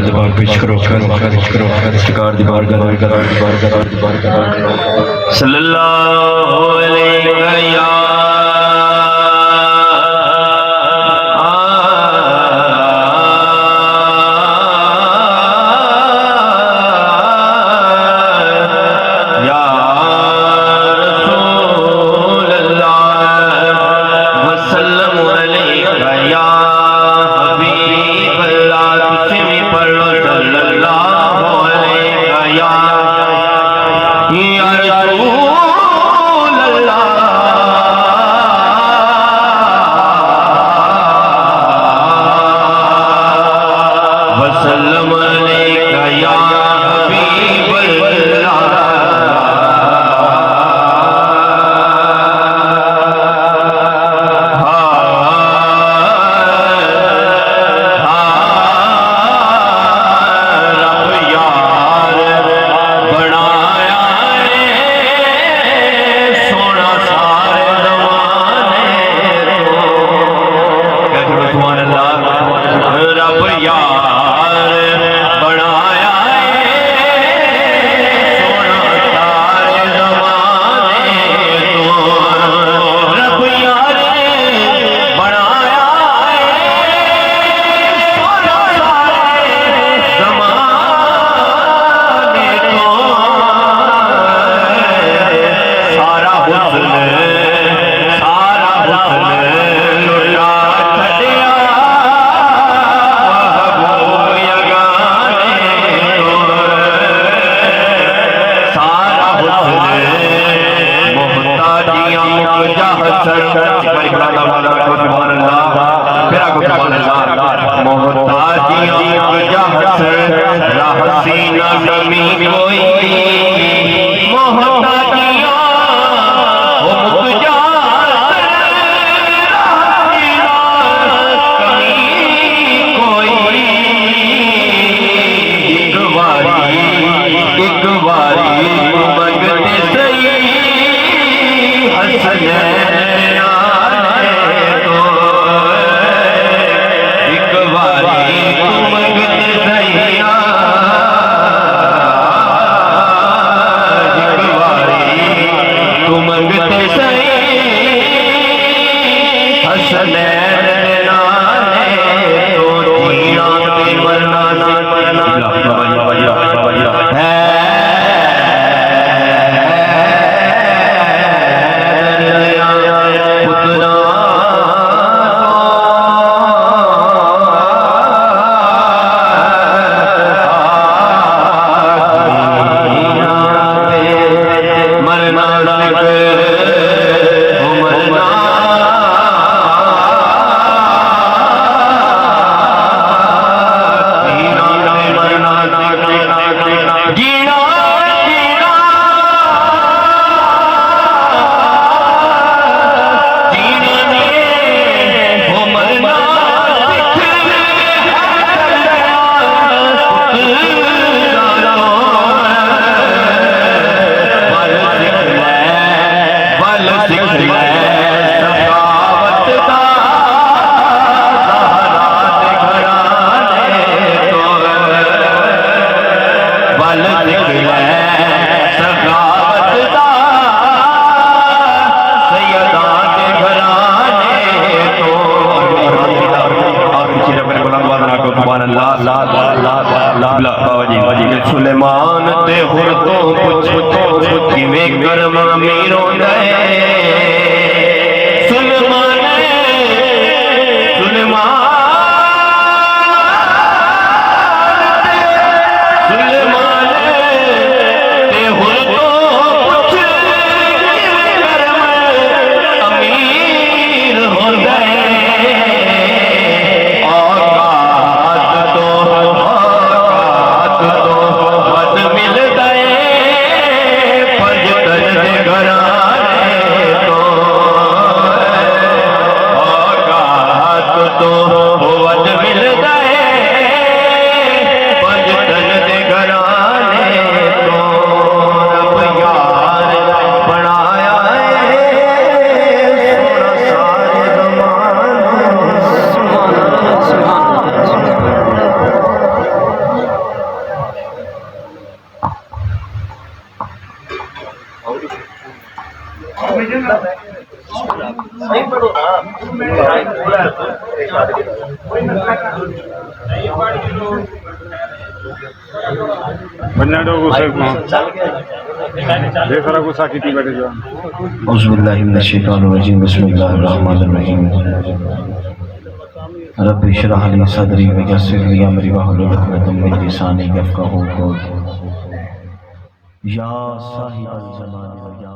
ज़बान पेश करो सरकार दी बारगाह सल्लल्लाहु अलैहि या सुलेमान ते हुर तो कुछ किवें कर्म मीरों दे सुलेमान ते हुर तो कुछ किवें कर्म अमीर हो गए मिल गए पंज दर्द घराने तो बन्ना गुस्सा बेसरा गुस्सा की बैठे जो औज़ुबिल्लाहि मिनश्शैतानिर्रजीम बिस्मिल्लाहिर्रहमानिर्रहीम रब्बि इश्रह ली सदरी व यस्सिर ली अमरी वहलुल उक़दतम मिन लिसानी यफ़क़हू क़ौली या साहिबल ज़मानी व या